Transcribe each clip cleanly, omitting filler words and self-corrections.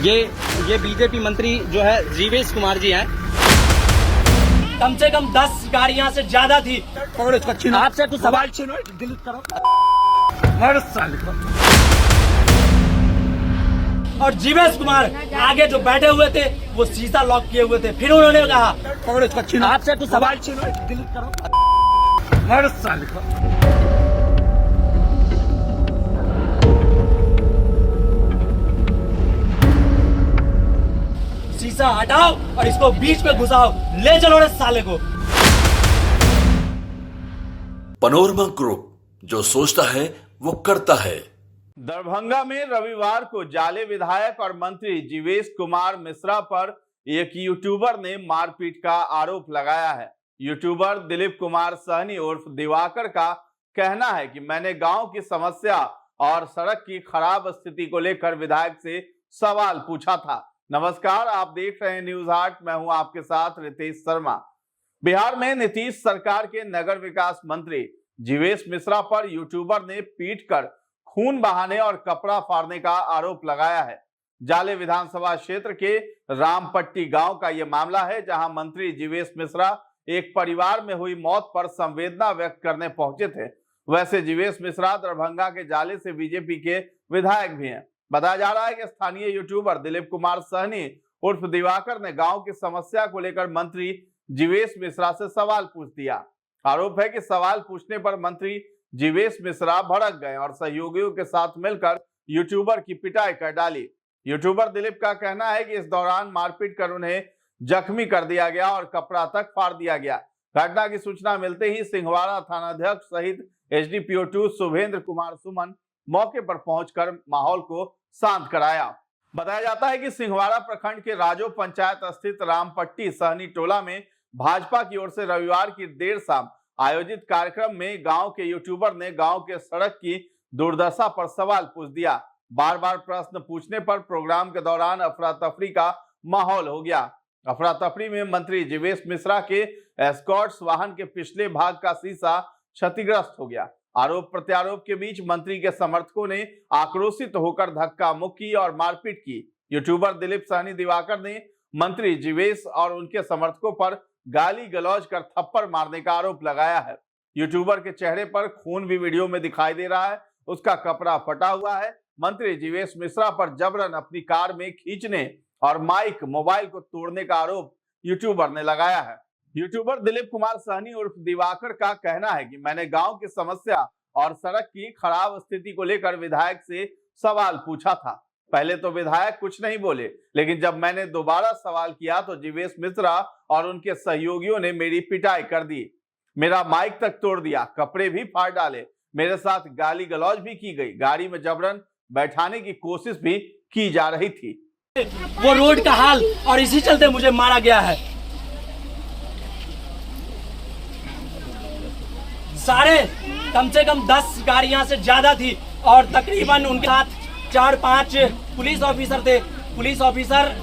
ये बीजेपी मंत्री जो है जीवेश कुमार जी हैं। कम से कम 10 गाड़ियां से ज्यादा थी। आपसे कुछ सवाल डिलीट करो। और जीवेश कुमार आगे जो बैठे हुए थे वो शीशा लॉक किए हुए थे। फिर उन्होंने कहा आपसे कुछ सवाल डिलीट करो। शीशा हटाओ और इसको बीच में घुसाओ, ले चलो रे साले को। पनोरमा ग्रुप, जो सोचता है वो करता है। दरभंगा में रविवार को जाले विधायक और मंत्री जीवेश कुमार मिश्रा पर एक यूट्यूबर ने मारपीट का आरोप लगाया है। यूट्यूबर दिलीप कुमार सहनी उर्फ दिवाकर का कहना है कि मैंने गांव की समस्या और सड़क की खराब स्थिति को लेकर विधायक से सवाल पूछा था। नमस्कार, आप देख रहे हैं न्यूज हाट, मैं हूं आपके साथ रितेश शर्मा। बिहार में नीतीश सरकार के नगर विकास मंत्री जीवेश मिश्रा पर यूट्यूबर ने पीटकर खून बहाने और कपड़ा फाड़ने का आरोप लगाया है। जाले विधानसभा क्षेत्र के रामपट्टी गांव का यह मामला है, जहां मंत्री जीवेश मिश्रा एक परिवार में हुई मौत पर संवेदना व्यक्त करने पहुंचे थे। वैसे जीवेश मिश्रा दरभंगा के जाले से बीजेपी के विधायक भी हैं। बताया जा रहा है कि स्थानीय यूट्यूबर दिलीप कुमार सहनी उर्फ दिवाकर ने गांव की समस्या को लेकर मंत्री जीवेश मिश्रा से सवाल पूछ दिया। आरोप है कि सवाल पूछने पर मंत्री जीवेश मिश्रा भड़क गए और सहयोगियों के साथ मिलकर यूट्यूबर की पिटाई कर डाली। यूट्यूबर दिलीप का कहना है कि इस दौरान मारपीट कर उन्हें जख्मी कर दिया गया और कपड़ा तक फाड़ दिया गया। घटना की सूचना मिलते ही सिंहवाड़ा थानाध्यक्ष सहित एसडीपीओ 2 शुभेंद्र कुमार सुमन मौके पर पहुंचकर माहौल को शांत कराया। बताया जाता है कि सिंहवाड़ा प्रखंड के राजो पंचायत स्थित रामपट्टी सहनी टोला में भाजपा की ओर से रविवार की देर शाम आयोजित कार्यक्रम में गांव के यूट्यूबर ने गांव के सड़क की दुर्दशा पर सवाल पूछ दिया। बार बार प्रश्न पूछने पर प्रोग्राम के दौरान अफरा तफरी का माहौल हो गया। अफरा तफरी में मंत्री जीवेश मिश्रा के एस्कॉर्ट्स वाहन के पिछले भाग का शीशा क्षतिग्रस्त हो गया। आरोप प्रत्यारोप के बीच मंत्री के समर्थकों ने आक्रोशित होकर धक्का मुक्की और मारपीट की। यूट्यूबर दिलीप सहनी दिवाकर ने मंत्री जीवेश और उनके समर्थकों पर गाली गलौज कर थप्पड़ मारने का आरोप लगाया है। यूट्यूबर के चेहरे पर खून भी वीडियो में दिखाई दे रहा है, उसका कपड़ा फटा हुआ है। मंत्री जीवेश मिश्रा पर जबरन अपनी कार में खींचने और माइक मोबाइल को तोड़ने का आरोप यूट्यूबर ने लगाया है। यूट्यूबर दिलीप कुमार सहनी उर्फ दिवाकर का कहना है कि मैंने गांव की समस्या और सड़क की खराब स्थिति को लेकर विधायक से सवाल पूछा था। पहले तो विधायक कुछ नहीं बोले, लेकिन जब मैंने दोबारा सवाल किया तो जीवेश मिश्रा और उनके सहयोगियों ने मेरी पिटाई कर दी, मेरा माइक तक तोड़ दिया, कपड़े भी फाड़ डाले, मेरे साथ गाली गलौज भी की गई, गाड़ी में जबरन बैठाने की कोशिश भी की जा रही थी। वो रोड का हाल और इसी चलते मुझे मारा गया है। सारे कम से कम 10 गाड़ियां से ज्यादा थी और तकरीबन उनके साथ 4-5 पुलिस ऑफिसर थे। पुलिस ऑफिसर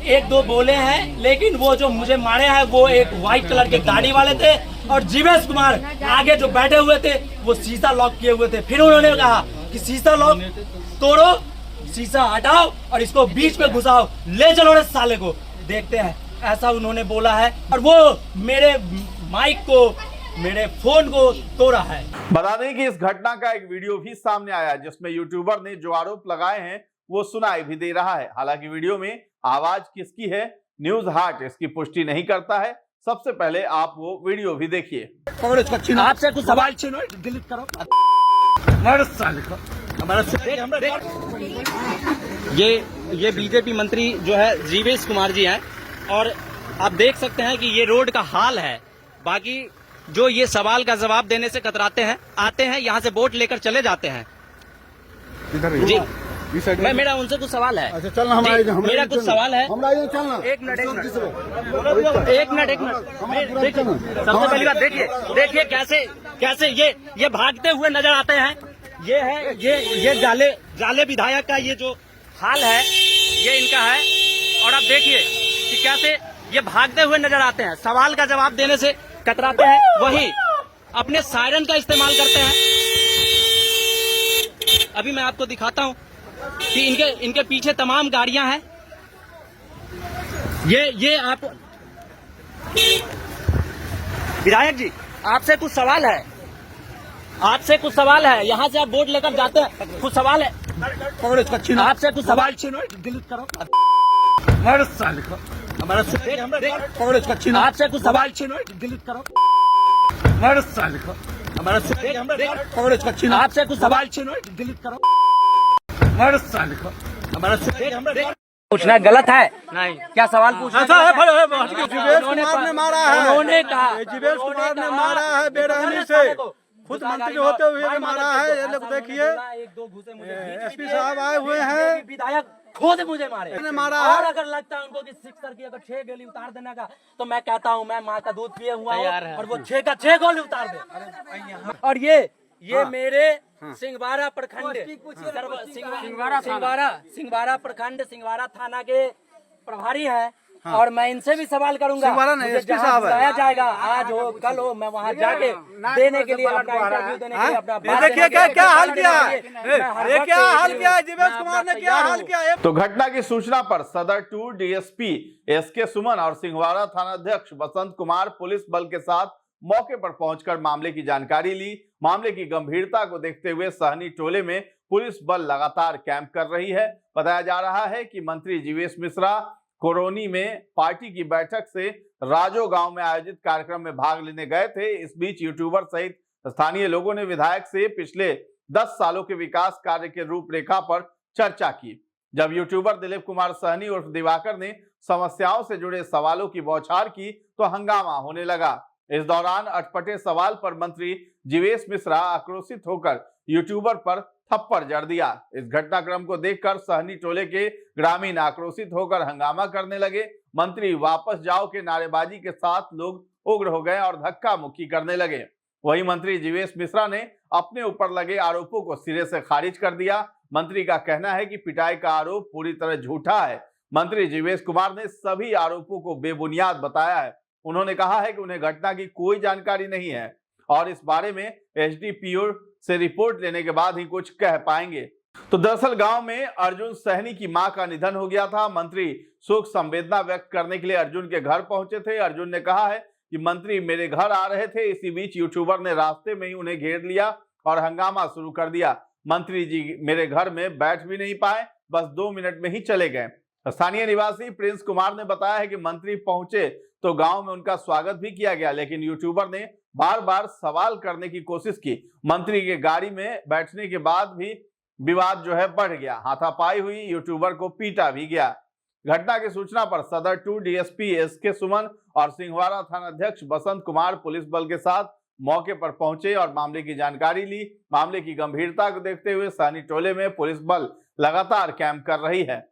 1-2 बोले हैं, लेकिन वो जो मुझे मारे हैं वो एक व्हाइट कलर के गाड़ी वाले थे और जीवेश कुमार आगे जो बैठे हुए थे वो शीशा लॉक किए हुए थे। फिर उन्होंने कहा कि शीशा लॉक तोड़ो, शीशा हटाओ और इसको बीच में घुसाओ, ले चलो रे साले को। देखते हैं, ऐसा उन्होंने बोला है और वो मेरे माइक को, मेरे फोन को तोड़ा है। बता दें कि इस घटना का एक वीडियो भी सामने आया जिसमें यूट्यूबर ने जो आरोप लगाए हैं वो सुनाई भी दे रहा है। हालांकि वीडियो में आवाज किसकी है, न्यूज हाट इसकी पुष्टि नहीं करता है। सबसे पहले आप वो वीडियो भी देखिए। आपसे कुछ सवाल डिलीट करो। ये बीजेपी मंत्री जो है जीवेश कुमार जी हैं और आप देख सकते हैं कि ये रोड का हाल है। बाकी जो ये सवाल का जवाब देने से कतराते हैं, आते हैं यहाँ से वोट लेकर चले जाते हैं। जी मेरा उनसे कुछ सवाल है। अच्छा चलना, मेरा कुछ सवाल है। चलना। एक मिनट सबसे पहली बात देखिए कैसे ये भागते हुए नजर आते हैं। ये है ये जाले विधायक का ये जो हाल है ये इनका है और आप देखिए कि कैसे ये भागते हुए नजर आते हैं। सवाल का जवाब देने से कतराते हैं, वही अपने सायरन का इस्तेमाल करते हैं। अभी मैं आपको दिखाता हूं कि इनके पीछे तमाम गाड़ियां हैं ये आप विधायक जी, आपसे कुछ सवाल है, आपसे कुछ सवाल है। यहाँ से आप बोर्ड लेकर जाते हैं, कुछ सवाल है आपसे, कुछ सवाल डिलीट करो हमारा आपसे कुछ सवाल डिलीट करो हमारा आपसे कुछ सवाल डिलीट करो हमारा पूछना गलत है नहीं, क्या सवाल पूछना जीवेश कुमार ने मारा है, उन्होंने कहा जीवेश कुमार ने मारा है बेरहमी से, खुद मंत्री होते हुए भी मारा है। ये लोग देखिए, एसपी साहब आए हुए हैं, विधायक खुद मुझे मारे मारा और है। अगर लगता है उनको कि सिक्सर की अगर 6 गोली उतार देने का, तो मैं कहता हूँ मैं माँ का दूध पिए हुआ हूँ और वो 6 का 6 गोली उतार दे। और ये मेरे सिंहवाड़ा प्रखंड सिंहवाड़ा प्रखंड सिंहवाड़ा थाना के प्रभारी हैं। और मैं इनसे भी सवाल करूंगा, मुझे जहाँ बुलाया जाएगा, आज हो कल हो, मैं वहाँ जाके देने के लिए अपना इंटरव्यू देने के लिए अपना बात देखिए क्या हाल किया है, ये क्या हाल किया है, जीवेश कुमार ने क्या हाल किया है। तो घटना की सूचना पर सदर 2 डीएसपी एसके सुमन और सिंहवाड़ा थानाध्यक्ष बसंत कुमार पुलिस बल के साथ मौके पर पहुंचकर मामले की जानकारी ली। मामले की गंभीरता को देखते हुए सहनी टोले में पुलिस बल लगातार कैंप कर रही है। बताया जा रहा है कि मंत्री जीवेश मिश्रा कोरोनी में पार्टी की बैठक से राजो गांव में आयोजित कार्यक्रम में भाग लेने गए थे। इस बीच यूट्यूबर सहित स्थानीय लोगों ने विधायक से पिछले 10 सालों के विकास कार्य के रूपरेखा पर चर्चा की। जब यूट्यूबर दिलीप कुमार सहनी उर्फ दिवाकर ने समस्याओं से जुड़े सवालों की बौछार की तो हंगामा होने लगा। इस दौरान अटपटे सवाल पर मंत्री जीवेश मिश्रा आक्रोशित होकर यूट्यूबर पर थप्पड़ जड़ दिया। इस घटनाक्रम को देखकर सहनी टोले के ग्रामीण आक्रोशित होकर हंगामा करने लगे। मंत्री वापस जाओ के नारेबाजी के साथ लोग उग्र हो गए और धक्का मुक्की करने लगे। वहीं मंत्री जीवेश मिश्रा ने अपने ऊपर लगे आरोपों को सिरे से खारिज कर दिया। मंत्री का कहना है कि पिटाई का आरोप पूरी तरह झूठा है। मंत्री जीवेश कुमार ने सभी आरोपों को बेबुनियाद बताया है। उन्होंने कहा है कि उन्हें घटना की कोई जानकारी नहीं है और इस बारे में एसडीपीओ से रिपोर्ट लेने के बाद ही कुछ कह पाएंगे। तो दरअसल गांव में अर्जुन सहनी की मां का निधन हो गया था। मंत्री शोक संवेदना व्यक्त करने के लिए अर्जुन के घर पहुंचे थे। अर्जुन ने कहा है कि मंत्री मेरे घर आ रहे थे, इसी बीच यूट्यूबर ने रास्ते में ही उन्हें घेर लिया और हंगामा शुरू कर दिया। मंत्री जी मेरे घर में बैठ भी नहीं पाए, बस 2 मिनट में ही चले गए। स्थानीय निवासी प्रिंस कुमार ने बताया है कि मंत्री पहुंचे तो गांव में उनका स्वागत भी किया गया, लेकिन यूट्यूबर ने बार बार सवाल करने की कोशिश की। मंत्री के गाड़ी में बैठने के बाद भी विवाद जो है बढ़ गया। हाथापाई हुई, यूट्यूबर को पीटा भी गया। घटना की सूचना पर सदर 2 डीएसपी एसके सुमन और सिंहवाड़ा थानाध्यक्ष बसंत कुमार पुलिस बल के साथ मौके पर पहुंचे और मामले की जानकारी ली। मामले की गंभीरता को देखते हुए सहनी टोले में पुलिस बल लगातार कैंप कर रही है।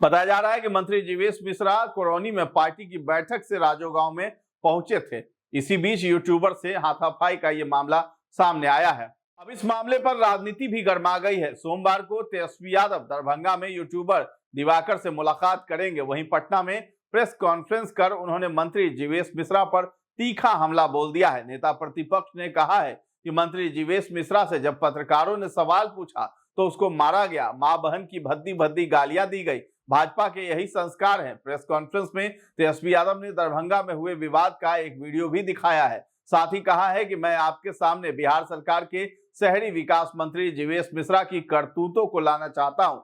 बताया जा रहा है कि मंत्री जीवेश मिश्रा कोरोनी में पार्टी की बैठक से राजो गांव में पहुंचे थे। इसी बीच यूट्यूबर से हाथापाई का ये मामला सामने आया है। अब इस मामले पर राजनीति भी गर्मा गई है। सोमवार को तेजस्वी यादव दरभंगा में यूट्यूबर दिवाकर से मुलाकात करेंगे। वहीं पटना में प्रेस कॉन्फ्रेंस कर उन्होंने मंत्री जीवेश मिश्रा पर तीखा हमला बोल दिया है। नेता प्रतिपक्ष ने कहा है कि मंत्री जीवेश मिश्रा से जब पत्रकारों ने सवाल पूछा तो उसको मारा गया, मां बहन की भद्दी भद्दी गालियां दी गई। भाजपा के यही संस्कार हैं। प्रेस कॉन्फ्रेंस में तेजस्वी यादव ने दरभंगा में हुए विवाद का एक वीडियो भी दिखाया है। साथ ही कहा है कि मैं आपके सामने बिहार सरकार के शहरी विकास मंत्री जीवेश मिश्रा की करतूतों को लाना चाहता हूं।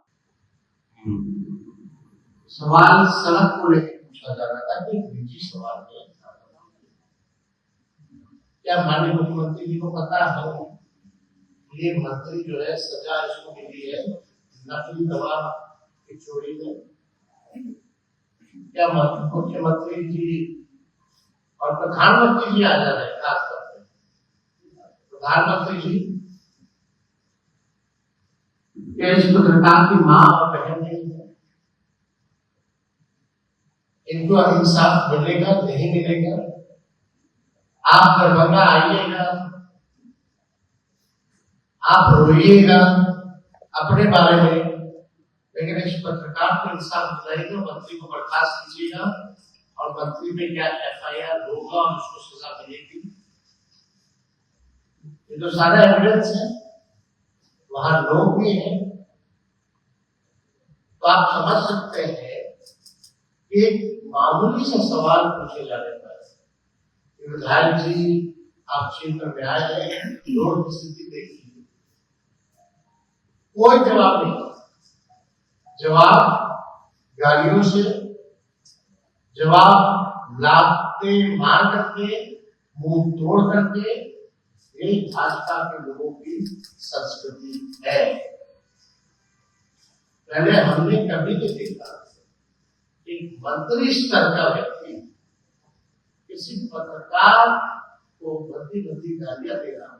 सवाल सड़क को लेकर पूछा जा रहा था कि निजी सवाल नहीं था। क्या माननीय मुख्यमंत्री जी को पता है ये मंत्री जो है सजा इसको मिली है नकली दवा की चोरी में? क्या मुख्यमंत्री जी और प्रधानमंत्री जी आ जा रहे हैं? खास तौर पर प्रधानमंत्री जी क्या इस पत्रकार की मां और बहन नहीं है? इनको इंसाफ मिलेगा नहीं मिलेगा? आप दरभंगा आइएगा, आप रोइएगा अपने बारे में, लेकिन इस पत्रकार को इंसाफ दिलाइएगा, मंत्री को बर्खास्त कीजिएगा और मंत्री पे क्या एफआईआर होगा और उसको सजा मिलेगी। ये तो सारा एविडेंस है, वहां लोग भी हैं। तो आप समझ सकते हैं एक मामूली सा सवाल पूछे जाने पर विधायक जी आप क्षेत्र में आए हैं, रोड की स्थिति देखिए, कोई जवाब नहीं। जवाब गाड़ियों से, जवाब लाते मार करके, मुंह तोड़ करके। ये भाजपा के लोगों की संस्कृति है। पहले हमने कभी नहीं देखा एक मंत्री स्तर का व्यक्ति किसी पत्रकार को भद्दी गालियां दे रहा हो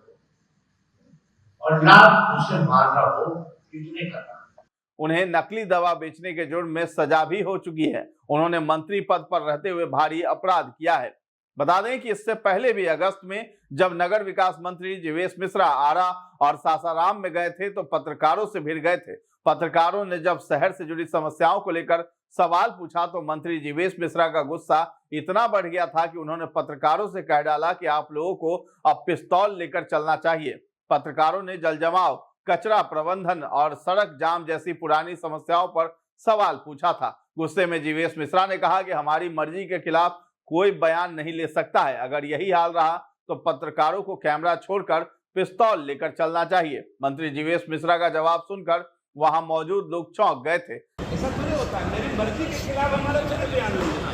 और ना उसे मार रहा हो, पीटने का काम। उन्हें नकली दवा बेचने के जुर्म में सजा भी हो चुकी है। उन्होंने मंत्री पद पर रहते हुए भारी अपराध किया है। बता दें कि इससे पहले भी अगस्त में जब नगर विकास मंत्री जीवेश मिश्रा आरा और सासाराम में गए थे तो पत्रकारों से भिड़ गए थे। पत्रकारों ने जब शहर से जुड़ी समस्याओं को लेकर सवाल पूछा तो मंत्री जीवेश मिश्रा का गुस्सा इतना बढ़ गया था कि उन्होंने पत्रकारों से कह डाला कि आप लोगों को अब पिस्तौल लेकर चलना चाहिए। पत्रकारों ने जल जमाव, कचरा प्रबंधन और सड़क जाम जैसी पुरानी समस्याओं पर सवाल पूछा था। गुस्से में जीवेश मिश्रा ने कहा कि हमारी मर्जी के खिलाफ कोई बयान नहीं ले सकता है। अगर यही हाल रहा तो पत्रकारों को कैमरा छोड़कर पिस्तौल लेकर चलना चाहिए। मंत्री जीवेश मिश्रा का जवाब सुनकर वहां मौजूद लोग चौंक गए थे। ऐसा थोड़ी होता है, मेरी मर्जी के खिलाफ हमारा चले बयान लेना,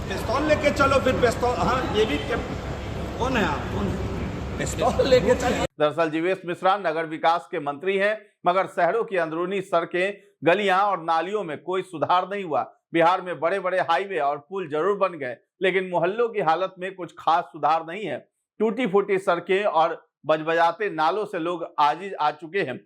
पिस्तौल लेके चलो, फिर पिस्तौल, हाँ ये भी कौन है आप, कौन है पिस्तौल लेके चलिए। दरअसल जीवेश मिश्रा नगर विकास के मंत्री हैं, मगर शहरों की अंदरूनी सड़कें, गलियां और नालियों में कोई सुधार नहीं हुआ। बिहार में बड़े बड़े हाईवे और पुल जरूर बन गए, लेकिन मोहल्लों की हालत में कुछ खास सुधार नहीं है। टूटी फूटी सड़कें और बजबजाते नालों से लोग आजिज आ चुके हैं।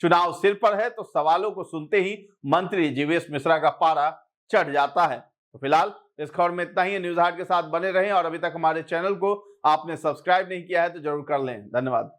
चुनाव सिर पर है तो सवालों को सुनते ही मंत्री जीवेश मिश्रा का पारा चढ़ जाता है। तो फिलहाल इस खबर में इतना ही। न्यूज़ हाट के साथ बने रहें और अभी तक हमारे चैनल को आपने सब्सक्राइब नहीं किया है तो जरूर कर लें। धन्यवाद।